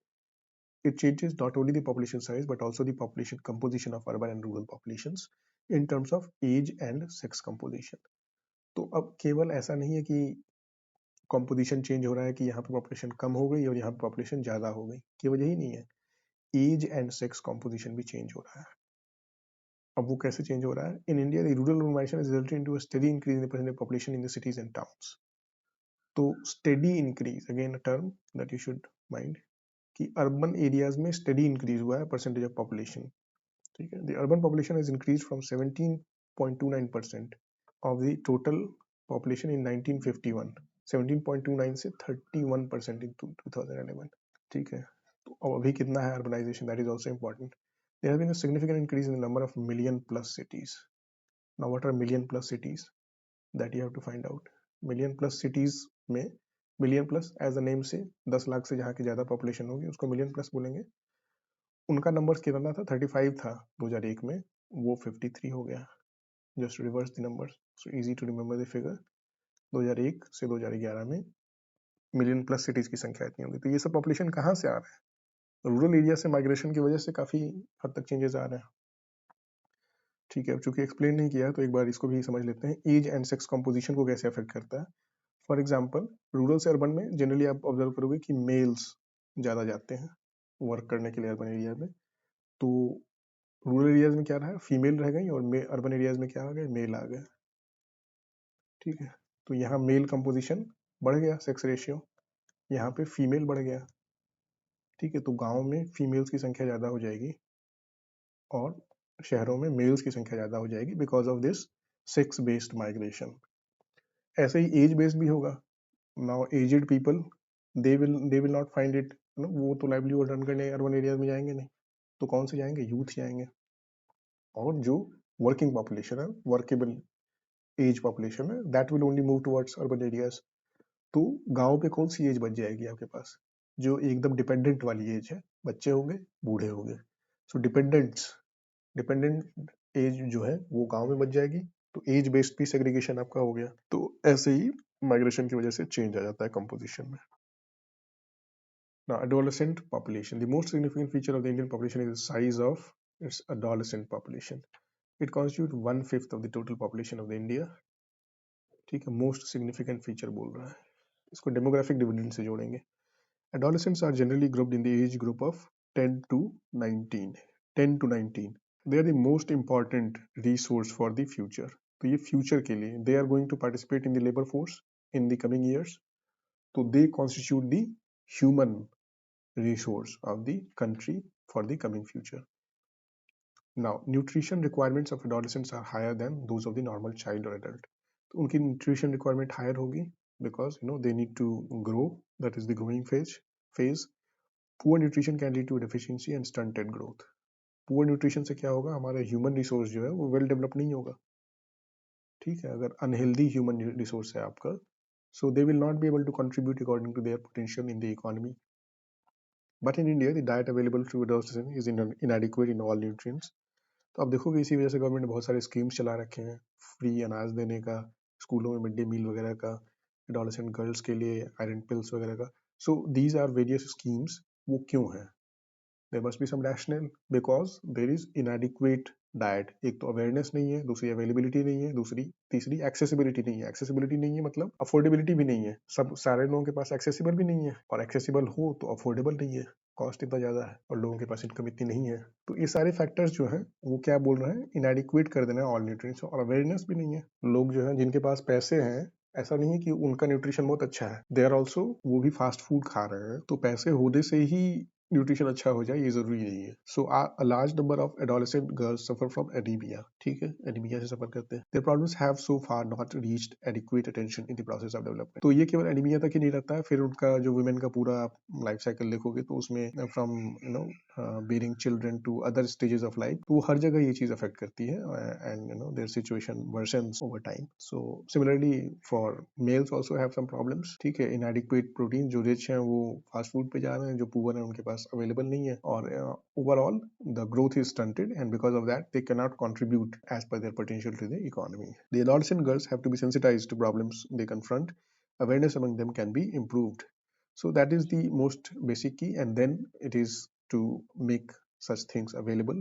[SPEAKER 1] It changes not only the population size but also the population composition of urban and rural populations in terms of age and sex composition. तो अब केवल ऐसा नहीं है कि composition change हो रहा है कि यहाँ पे population कम हो गई और यहाँ पे population ज़्यादा हो गई, केवल यही नहीं है, age and sex composition भी चेंज हो रहा है। अब वो कैसे चेंज हो रहा है? In India, the rural urbanization is resulting into a steady increase in the percentage of population in the cities and towns. तो steady increase, again a term that you should mind, कि urban areas में study increase हुआ है percentage of population. ठीक है, the urban population has increase from 17.29% of the total population इन 1951, 17.29 से 31% इन 2011। ठीक है, तो अब अभी कितना है urbanization? That is also important. There has been a significant increase in the number of million plus cities. Now what are million plus cities? That you have to find out. Million plus cities में, million plus as a name से 10 लाख से जहाँ की ज्यादा population होगी उसको million plus बोलेंगे। उनका नंबर कितना था? 35 था 2001 में, वो 53 हो गया। Just reverse the number, so easy to remember the figure. 2001 से 2011 में मिलियन प्लस सिटीज की संख्या इतनी होगी। तो ये सब पॉपुलेशन कहाँ से आ रहा है? रूरल एरिया से माइग्रेशन की वजह से काफी हद तक चेंजेस आ रहे हैं। ठीक है, अब चूंकि एक्सप्लेन नहीं किया तो एक बार इसको भी समझ लेते हैं। एज एंड सेक्स कॉम्पोजिशन को कैसे अफेक्ट करता है। फॉर एग्जाम्पल, रूरल से अर्बन में जनरली आप ऑब्जर्व करोगे कि मेल्स ज्यादा जाते हैं वर्क करने के लिए अर्बन एरिया में। तो रूरल एरियाज में क्या रहा? फीमेल रह गई और अर्बन एरियाज में क्या आ गए? मेल आ गए। ठीक है, तो यहाँ मेल कंपोजिशन बढ़ गया, सेक्स रेशियो, यहाँ पे फीमेल बढ़ गया। ठीक है, तो गांव में फीमेल्स की संख्या ज्यादा हो जाएगी और शहरों में मेल्स की संख्या ज्यादा हो जाएगी because of this sex based migration. ऐसे ही एज बेस्ड भी होगा। Now aged people, they will not find it, वो तो लाइवलीहुड रन करने अर्बन एरियाज में जाएंगे नहीं, तो कौन से जाएंगे? यूथ जाएंगे। और जो वर्किंग पॉपुलेशन है, वर्केबल एज पॉपुलेशन है, that will only move towards urban areas. तो गांव पे कौन सी एज बच जाएगी आपके पास? जो एकदम डिपेंडेंट वाली एज है, बच्चे होंगे, बूढ़े होंगे। सो डिपेंडेंट एज जो है वो गांव में बच जाएगी। तो एज बेस्ड भी सेग्रीगेशन आपका हो गया। तो ऐसे ही माइग्रेशन की वजह से चेंज आ जाता है कंपोजिशन में। Now, adolescent population. The most significant feature of the Indian population is the size of its adolescent population. It constitutes 1/5 of the total population of the India. ठीक है, मोस्ट सिग्निफिकेंट फीचर बोल रहा है, इसको demographic dividend से जोड़ेंगे। Adolescents are generally grouped in the age group of 10 to 19. 10 to 19. They are the most important resource for the future. तो ये फ्यूचर के लिए, they are going to participate in the labor force in the coming years. तो they constitute the human resource of the country for the coming future. Now, nutrition requirements of adolescents are higher than those of the normal child or adult. तो उनकी nutrition requirement higher होगी because they need to grow, that is the growing phase. Poor nutrition can lead to deficiency and stunted growth. Poor nutrition से क्या होगा? हमारा human resource जो है वो well develop नहीं होगा। ठीक है, अगर unhealthy human resource है आपका So they will not be able to contribute according to their potential in the economy. But in India, the diet available through adolescent is inadequate in all nutrients. तो आप देखोगे इसी वजह से government ने बहुत सारे स्कीम्स चला रखे हैं, फ्री अनाज देने का, स्कूलों में मिड डे मील वगैरह का, एडोलेसेंट गर्ल्स के लिए आयरन पिल्स वगैरह का. So these are various schemes. वो क्यों है? There must be some rational, because there is inadequate diet. एक तो अवेयरनेस नहीं है, दूसरी अवेलेबिलिटी नहीं है, दूसरी तीसरी एक्सेसिबिलिटी नहीं है. एक्सेसिबिलिटी नहीं है मतलब अफोर्डेबिलिटी भी नहीं है. सब सारे लोगों के पास एक्सेसिबल भी नहीं है, और एक्सेसिबल हो तो अफोर्डेबल नहीं है. कॉस्ट इतना ज्यादा है और लोगों के पास इनकम इतनी नहीं है. तो ये सारे फैक्टर्स जो हैं वो क्या बोल रहे हैं, इनएडिक्वेट कर देना ऑल न्यूट्रिएंट्स. और अवेयरनेस भी नहीं है. लोग जो है जिनके पास पैसे हैं, ऐसा नहीं है कि उनका न्यूट्रिशन बहुत अच्छा है, दे आर ऑल्सो, वो भी फास्ट फूड खा रहे हैं. तो पैसे होने से ही न्यूट्रिशन अच्छा हो जाए ये जरूरी नहीं है. So a large number of adolescent girls suffer from anaemia. ठीक है, एनीमिया से सफर करते हैं. Their problems have so far not reached adequate attention in the process of development. तो ये केवल एनीमिया तक ही नहीं रहता है, फिर उनका जो वुमेन का पूरा लाइफ साइकिल देखोगे तो उसमें from bearing children to other stages of life, तो हर जगह ये चीज अफेक्ट करती है, and their situation worsens over time. So similarly for males also have some problems. ठीक है, inadequate protein, जो रिच हैं वो फास्ट फूड पे जा रहे हैं, जो पुअर हैं उनके पास अवेलेबल नहीं है, और overall the growth is stunted, and because of that they cannot contribute as per their potential to the economy. The adolescent girls have to be sensitized to problems they confront. Awareness among them can be improved. So that is the most basic key, and then it is to make such things available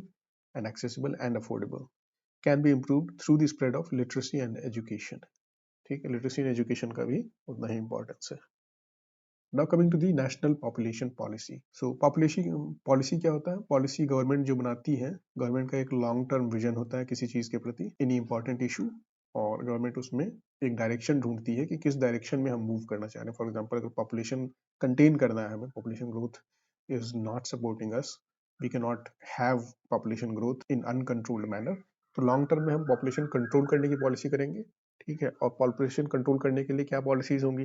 [SPEAKER 1] and accessible and affordable. Can be improved through the spread of literacy and education. ठीक है, literacy and education का भी उतना ही importance है. Now coming to the national population policy. So population policy क्या होता है? पॉलिसी गवर्नमेंट जो बनाती है, गवर्नमेंट का एक लॉन्ग टर्म विजन होता है किसी चीज के प्रति, एनी इंपॉर्टेंट इशू, और गवर्नमेंट उसमें एक डायरेक्शन ढूंढती है कि किस डायरेक्शन में हम मूव करना चाह रहे हैं. फॉर एग्जाम्पल, अगर पॉपुलेशन कंटेन करना है हमें, population growth is not supporting us, we can not have population growth in uncontrolled manner, तो लॉन्ग टर्म में हम पॉपुलेशन कंट्रोल करने की पॉलिसी करेंगे. ठीक है, और पॉपुलेशन कंट्रोल करने के लिए क्या पॉलिसीज होंगी?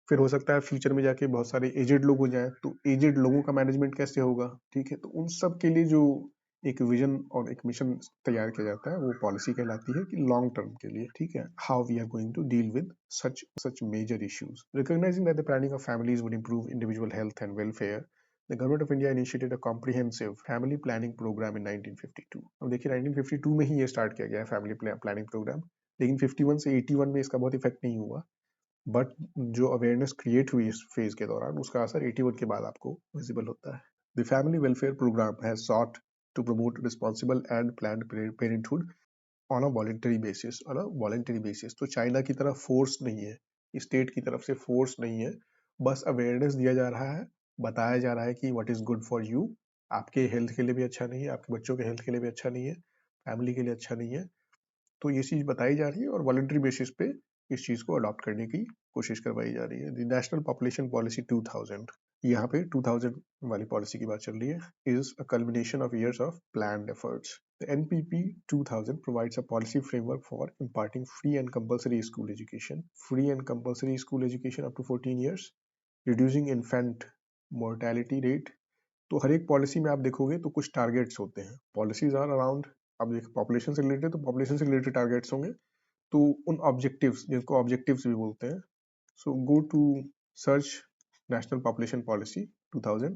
[SPEAKER 1] फिर हो सकता है फ्यूचर में जाके बहुत सारे एजेड लोग हो जाएं, तो एजेड लोगों का मैनेजमेंट कैसे होगा? ठीक है, तो उन सब के लिए जो एक विजन और एक मिशन तैयार किया जाता है, वो पॉलिसी कहलाती है कि लॉन्ग टर्म के लिए. ठीक है, how we are going to deal with such major issues. Recognizing that the planning of families would improve individual health and welfare, the government of India initiated a comprehensive family planning program in 1952. अब देखिए 1952 में ही ये start किया गया है family planning programme, लेकिन 51 से 81 में इसका बहुत इफेक्ट नहीं हुआ. बट जो अवेयरनेस क्रिएट हुई इस फेज के दौरान, उसका असर 81 के बाद आपको विजिबल होता है. The family welfare programme has sought to promote responsible and planned parenthood on a voluntary basis. तो चाइना की तरह फोर्स नहीं है, स्टेट की तरफ से फोर्स नहीं है, बस अवेयरनेस दिया जा रहा है, बताया जा रहा है कि what is good for you. आपके हेल्थ के लिए भी अच्छा नहीं है, आपके बच्चों के हेल्थ के लिए भी अच्छा नहीं है, फैमिली के लिए अच्छा नहीं है. तो ये चीज बताई जा रही है और वॉलंटरी बेसिस पे इस चीज को अडॉप्ट करने की कोशिश करवाई जा रही है. द नेशनल पॉपुलेशन पॉलिसी 2000, यहाँ पे 2000 वाली पॉलिसी की बात चल रही है, is a culmination of years of planned efforts. The NPP 2000 provides a policy framework for imparting free and compulsory school education, up to 14 years, reducing infant mortality rate. तो हर एक पॉलिसी में आप देखोगे तो कुछ टारगेट्स होते हैं. पॉलिसीज आर अराउंड, अब देखो पॉपुलेशन से रिलेटेड, तो पॉपुलेशन से रिलेटेड टारगेट्स होंगे, तो उन ऑब्जेक्टिव्स, जिनको ऑब्जेक्टिव्स भी बोलते हैं. So go to search national population policy 2000,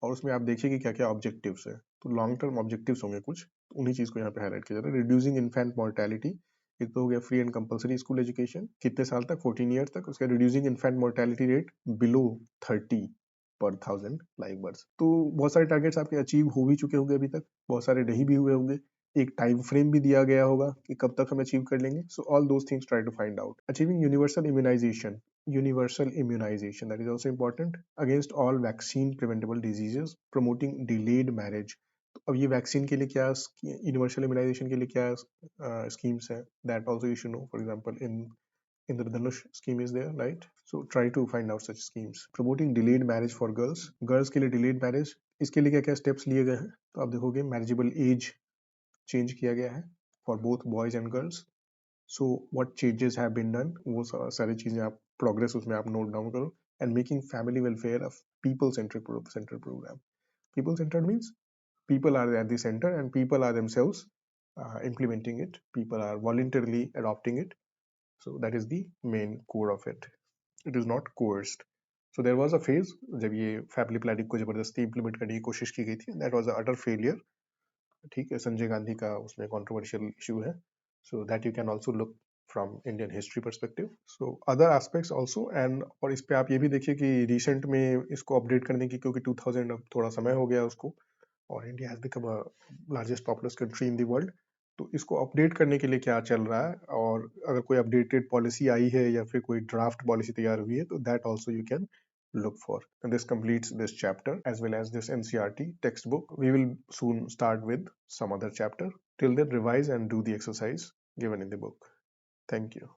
[SPEAKER 1] और उसमें आप देखिए कि क्या क्या ऑब्जेक्टिव्स है. तो लॉन्ग टर्म ऑब्जेक्टिव्स होंगे कुछ, तो उन्हीं चीज को यहाँ पे हाईलाइट किया जा रहा है. रिड्यूसिंग इन्फेंट मोर्टेलिटी, एक तो हो गया free and compulsory school education, कितने साल तक? 14 ईयर तक. उसका reducing infant mortality rate below 30 पर 1000 लाइव बर्थ. तो बहुत सारे टारगेट्स आपके अचीव हो भी चुके होंगे अभी तक, बहुत सारे नहीं भी हुए होंगे, एक टाइम फ्रेम भी दिया गया होगा कि कब तक हम अचीव कर लेंगे. So all those things try to find out. Achieving universal immunization, that is also important, against all vaccine preventable diseases, promoting delayed marriage. तो अब ये वैक्सीन के लिए क्या, यूनिवर्सल इम्यूनाइजेशन के लिए क्या स्कीम्स है, that also you should know. For example in Indradhanush scheme is there, right? So try to find out such schemes. Promoting delayed marriage for girls. Girls के लिए delayed marriage, इसके लिए क्या क्या steps लिए गए हैं? तो आप देखोगे marriageable age change किया गया है for both boys and girls. So what changes have been done, वो सारी चीजें आप progress उसमें आप note down करो. And making family welfare a people-centric program. People-centered means people are at the center and people are themselves implementing it. People are voluntarily adopting it. So that is the main core of it. It is not coerced. So there was a phase जब ये family planning को जबरदस्ती implement करने की कोशिश की गई थी, that was a utter failure. ठीक है, संजय गांधी का उसमें कंट्रोवर्शियल इशू है, so that you can also look from Indian history perspective. So other aspects also. And और इस पे आप ये भी देखिए कि रिसेंट में इसको अपडेट करने की, क्योंकि 2000 अब थोड़ा समय हो गया उसको, और India has become a largest populace country in the world. तो इसको अपडेट करने के लिए क्या चल रहा है, और अगर कोई अपडेटेड पॉलिसी आई है या फिर कोई ड्राफ्ट पॉलिसी तैयार हुई है, तो that also you can look for. And this completes this chapter as well as this NCRT textbook. We will soon start with some other chapter. Till then, revise and do the exercise given in the book. Thank you.